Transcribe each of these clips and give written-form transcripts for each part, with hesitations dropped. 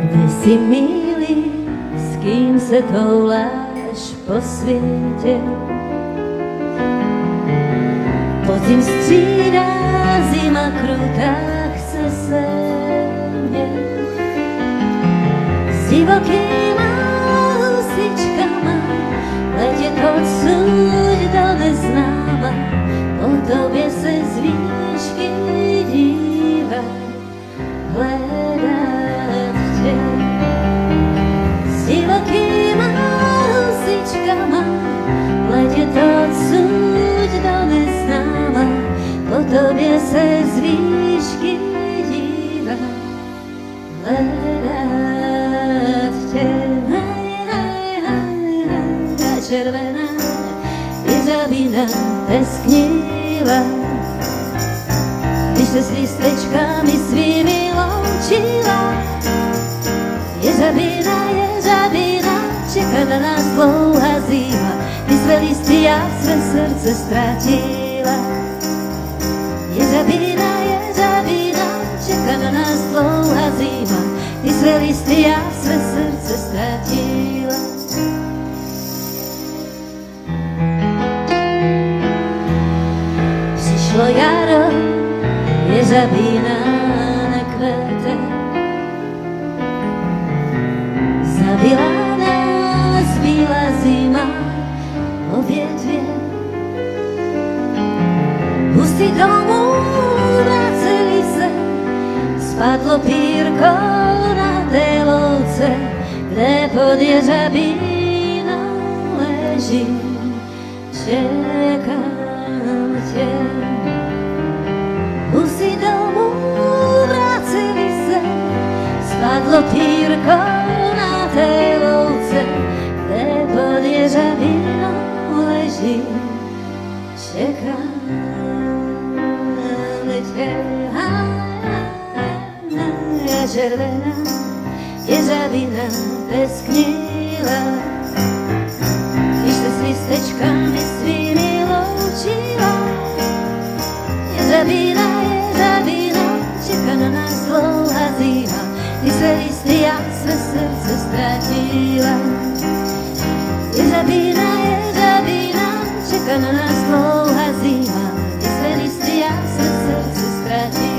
Kde si milý, s kým se touláš po světě. Podzim střídá, zima krutá, chce se mě. S divokýma husičkama letět odsud do neznáma, po tobě se z výšky dívá, hledat tě. S divokýma husičkama letět odsud do neznáma, po tobě se z výšky dívá, hledat tě. Ta červená jeřabina tesknila, když se s lístečkami svými loučila. Jeřabina, jeřabina, čeká na nás dlouhá zima, ty své listy já své srdce ztratila. Jeřabina, jeřabina, čeká na nás dlouhá zima, ty své listy já své srdce ztratila. Přišlo jaro, jeřabina nekvete, zabila nás bílá zima o větvě. Husy domů vraceli se, spadlo pírko na té louce, kde pod jeřabinou leží, čekám tě. Husy domů vraceli se, spadlo pírko na té louce, kde pod jeřabinou leží, čekám tě. Červená jeřabina tesknila, když se s lístečkami svými loučila. Jeřabina, jeřabina, čeká na nás dlouhá zima, ty své listy já své srdce ztratila. Jeřabina, jeřabina, čeká na nás dlouhá zima, ty své listy já své srdce ztratila.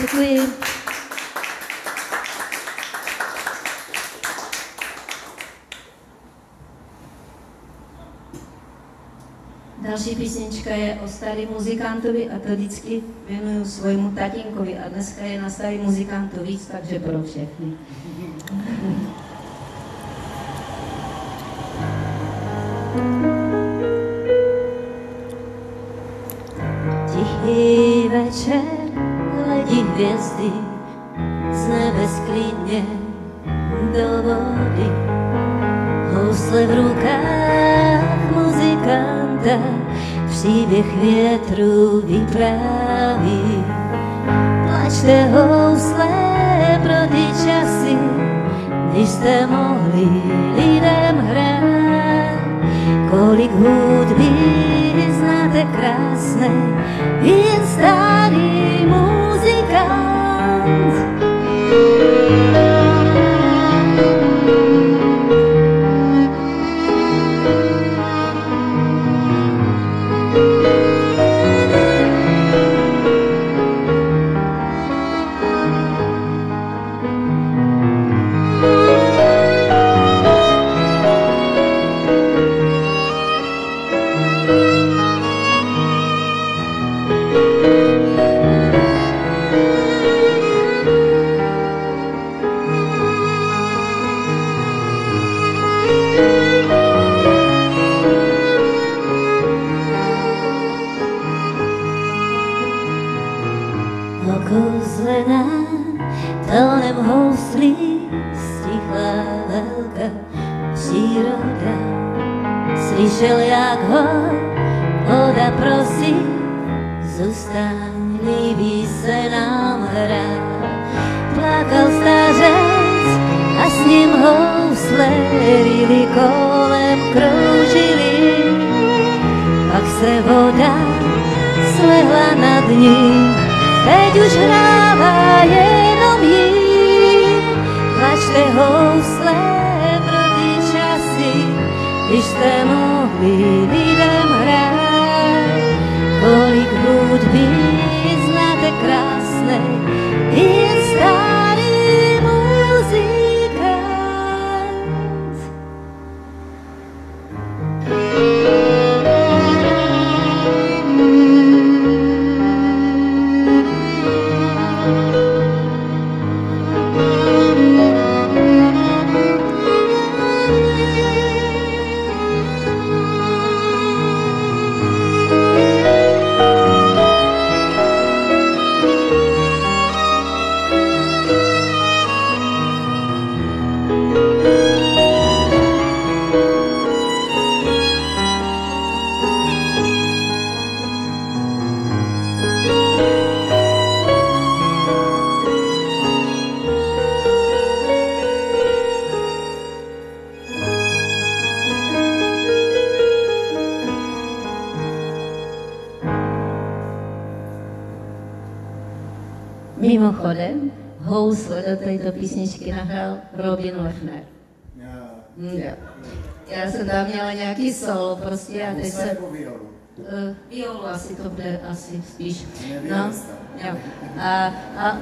Děkuji. Další písnička je o starým muzikantovi a to vždycky věnuju svojmu tatínkovi a dneska je na starý muzikantů víc, takže pro všechny. Tichý večer, hledí hvězdy z nebe sklidně do vody. Housle v rukách muzikanta příběh větru vypráví. Plačte housle pro ty časy, když jste mohli lidem hrát. Kolik hudby znáte krásné, jen starý muzikant. Okouzlená tónem houslí stichla veľká příroda. Slyšel, jak ho voda prosí, zůstaň, líbí se nám hra. Plakal stařec a s ním housle rýly kolem kroužily. Pak se voda slehla nad ním, teď už hrává jenom jím. Plačte housle pro ty časy, když jste mohli lidem hrát. Kolik hudby znáte krásné, je starý muzikant. Mimochodem, housle do této písničky nahrál Robin Lechner. Ja. Já jsem tam měla nějaký solo prostě a teď se... Violu asi to bude asi spíš. No, jo.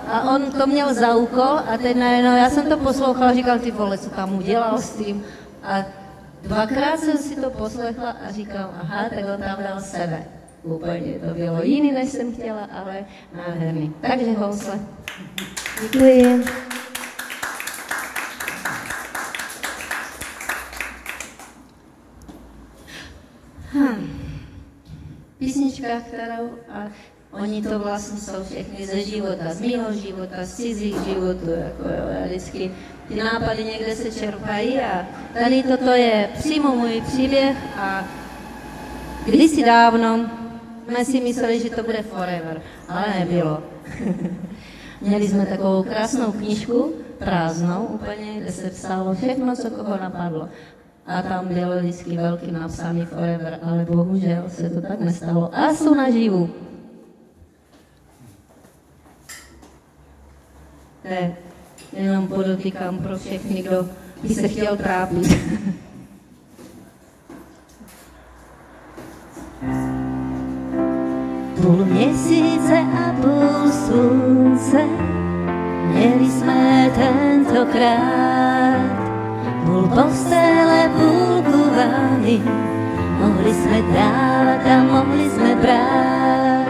A on to měl za úkol a teď najednou, já jsem to poslouchala, říkal, ty vole, co tam udělal s tím. A dvakrát jsem si to poslechla a říkal, aha, tak on tam dal sebe. Úplně to bylo jiný, než jsem chtěla, ale nádherný. Takže housle. Děkuji. Písnička, kterou oni to vlastně jsou všechny ze života, z mýho života, z cizích životů, jako jo, já vždycky ty nápady někde se čerpají a tady toto je přímo můj příběh a kdysi dávno jsme si mysleli, že to bude forever, ale nebylo. Měli jsme takovou krásnou knížku, prázdnou úplně, kde se psalo všechno, co koho napadlo. A tam bylo vždycky velký napsaný forever, ale bohužel se to tak nestalo. A jsou naživu. Ne, jenom podotýkám pro všechny, kdo by se chtěl trápit. Půl měsíce a půl slunce měli jsme tentokrát. Půl postele, půlku vany, mohli jsme dávat a mohli jsme brát.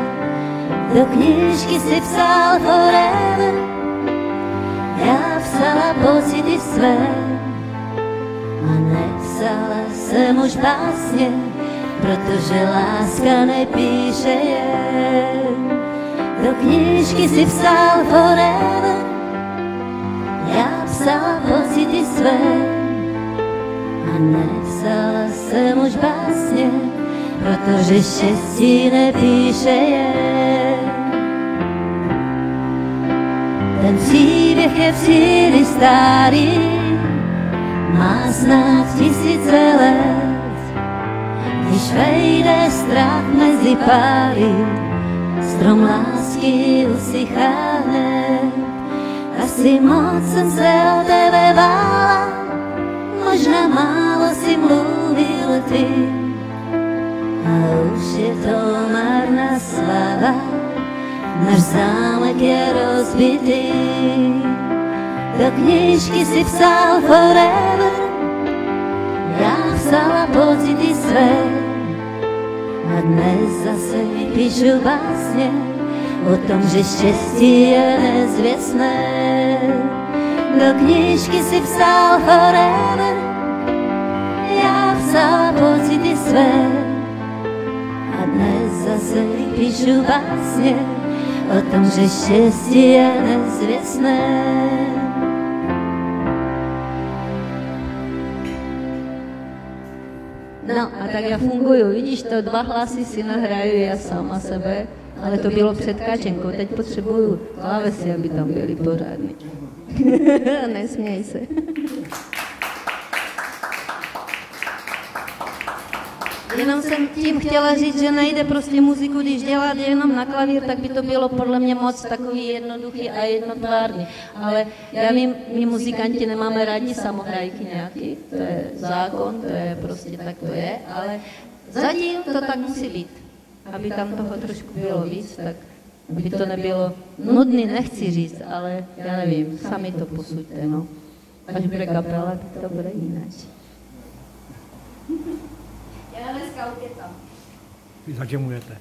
Do knížky si psal forever, já psala pocity své a nepsala jsem už básně, protože láska nepíše jen. Do knížky si psal forever, já psala pocity své a nepsala jsem už básně, protože štěstí nepíše jen. Ten příběh je příliš starý, má snad 1000 let. Když vejde strach mezi páry, strom lásky usychá hned. Asi moc jsem se o tebe bála, možná málo si mluvil ty. A už je to marná slava, náš zámek je rozbitý. Do knížky si psal forever, já psala pocity své a dnes zase píšu básně o tom, že štěstí je nezvěstné. Do knížky si psal forever, já psala pocity své a dnes zase píšu básně o tom, že štěstí je nezvěstné. No a tak já funguju, vidíš to, 2 hlasy si nahraju já sama sebe, ale to bylo před káčenkou, teď potřebuju klávesy, aby tam byly pořádný. Nesměj se. Jenom jsem tím chtěla říct, že nejde prostě muziku, když dělat jenom na klavír, tak by to bylo podle mě moc takový jednoduchý a jednotvárný. Ale já vím, my muzikanti nemáme rádi samohrajky nějaký, to je zákon, to je prostě tak to je, ale zatím to tak musí být. Aby tam toho trošku bylo víc, tak aby to nebylo nudný, nechci říct, ale já nevím, sami to posuďte, no. Až bude kapela, tak to bude jinak. Já dneska ukecám. Vy zažemujete.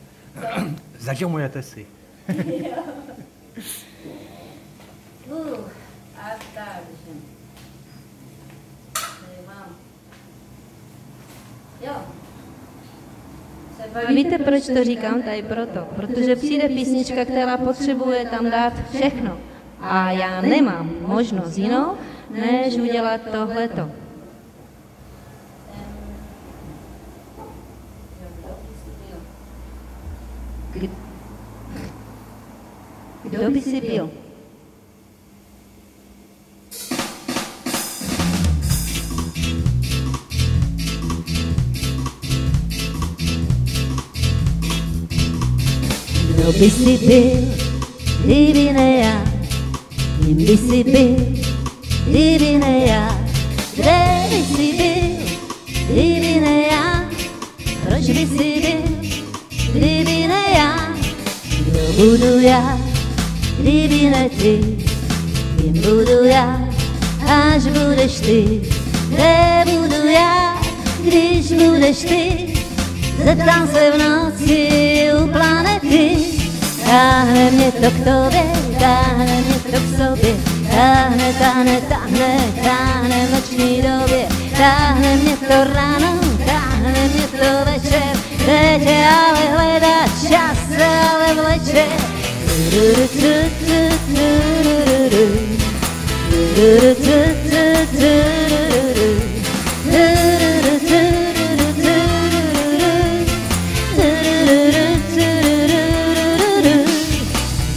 Zažemujete si. A takže. Mám. Jo. Víte, proč to říkám tady proto? Protože přijde písnička, která potřebuje tam dát všechno. A já nemám možnost jinou, než udělat tohleto. Kdo by si byl? Kdo by si byl, kdyby ne já? Kým by si byl, kdyby ne já? Kde by si byl, kdyby ne já? Proč by si byl, kdyby ne já? Kdo budu já, kdyby ne ty? Kým budu já, až budeš ty? Kde budu já, když budeš ty? Zeptám se v noci u planety. Táhne mě to k tobě, táhne mě to k sobě. Táhne, táhne, táhne, táhne v noční době. Táhne mě to ráno, táhne mě to večer. Jde tě ale hledat, čas se ale vleče.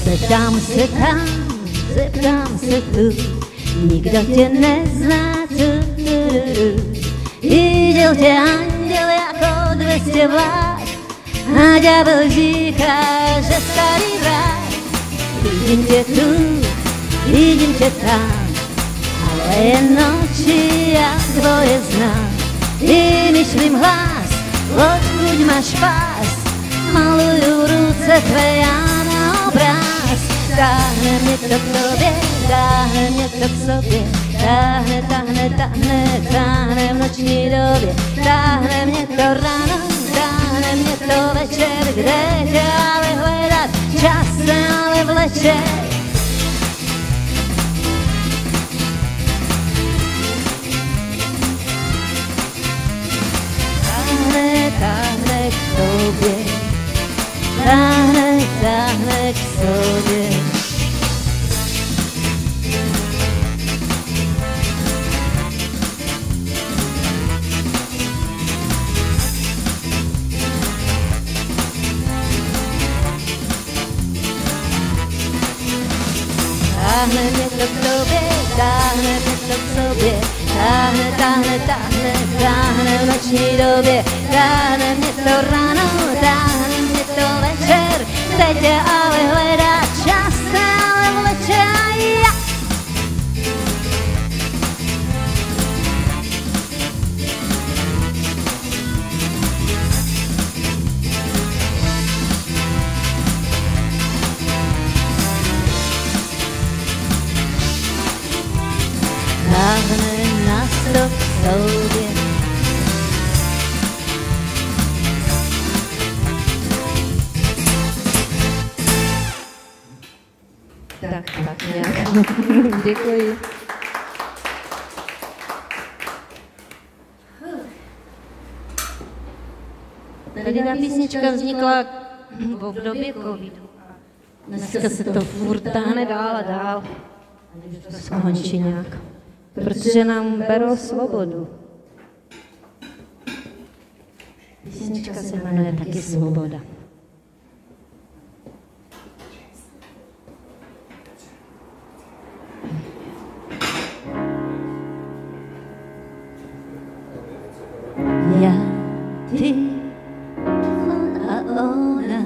Zeptám se tam, zeptám se tu, nikdo tě nezná tu. Viděl tě anděl jako 200 vlád a ďábel říká, že starý vrát. Vidím tě tu, vidím tě tam, ale jen noči jak tvoje znám. Vymýšlím hlas, odkud máš pás, maluju ruce tvé já na obráz. Táhne mě to k tobě, táhne mě to k sobě. Táhne, táhne, táhne, táhne v noční době. Táhne mě to ráno, táhne mě to večer. Kde tě ale hledat, čas se ale vleče. Táhne, táhne k tobě. Táhne, táhne k sobě. Táhne mě to k tobě, táhne mě to k sobě. Táhne, táhne, táhne, táhne v noční době. Táhne mě to ráno, táhne mě to večer. Teď tě ale hledá, čas se ale vleče a já. Táhne nás to k sobě. Tak nějak. Děkuji. Tady ta písnička vznikla v době covidu. Dneska se to furt táhne dál a dál. A než to skončí nějak. Protože nám berou svobodu. Písnička se jmenuje taky Svoboda. Já, ty, on a ona,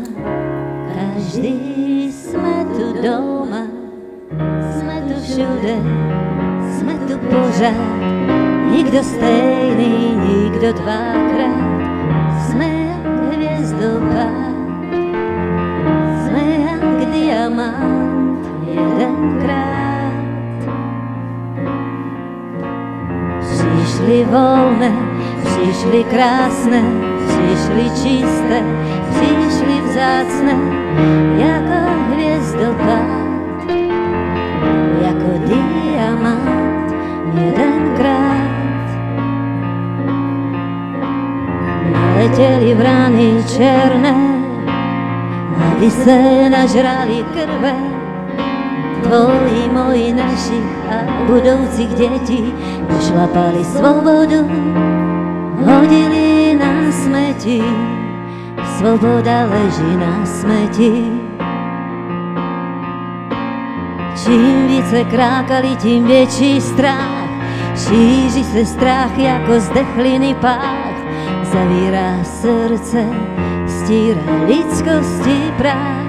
každý jsme tu doma, jsme tu všude, jsme tu pořád, nikdo stejný, nikdo dvakrát, jsme jak hvězdopád, jsme jak diamant jedenkrát. Přišli volné, přišli krásné, přišli čisté, přišli vzácné, jako hvězdopád, jako diamant jedenkrát. Naletěli vrany černé, aby se nažrali krve, tvojí, moji, našich a budoucích dětí, pošlapali svobodu, hodili na smeti, svoboda leží na smeti. Čím více krákali, tím větší strach, šíří se strach jako zdechliny pách, zavírá srdce, stírá lidskosti prach.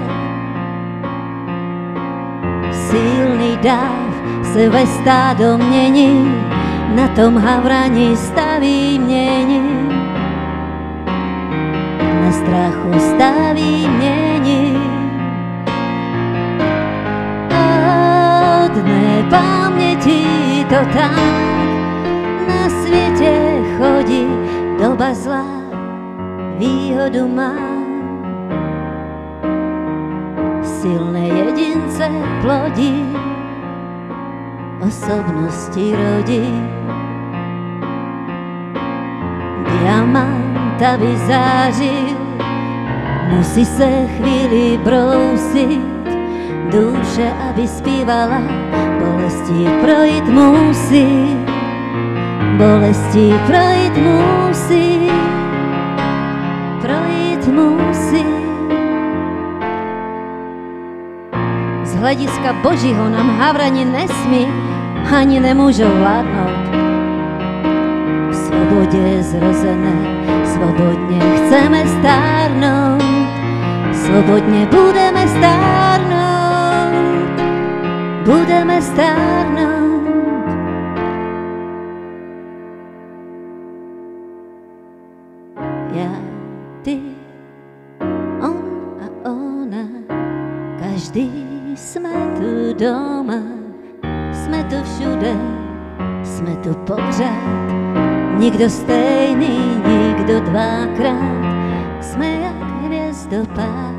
Silný dáv se ve stádo mění, na tom havrani staví mění, na strachu staví mění. Od nepaměti to tak, na světě chodí doba zlá, výhodu má. Silné jedince plodí, osobnosti rodí. Diamant, aby zářil, musí se chvíli brousit, duše, aby zpívala, bolesti projít musí, bolesti projít musí, projít musí. Z hlediska Božího nám havrani nesmí, ani nemůžou vládnout. V svobodě zrozené, svobodně chceme stárnout, svobodně budeme stárnout, budeme stárnout. Já, ty, on a ona, každý jsme tu doma, jsme tu všude, jsme tu pořád, nikdo stejný, nikdo dvakrát, jsme jak hvězdopád.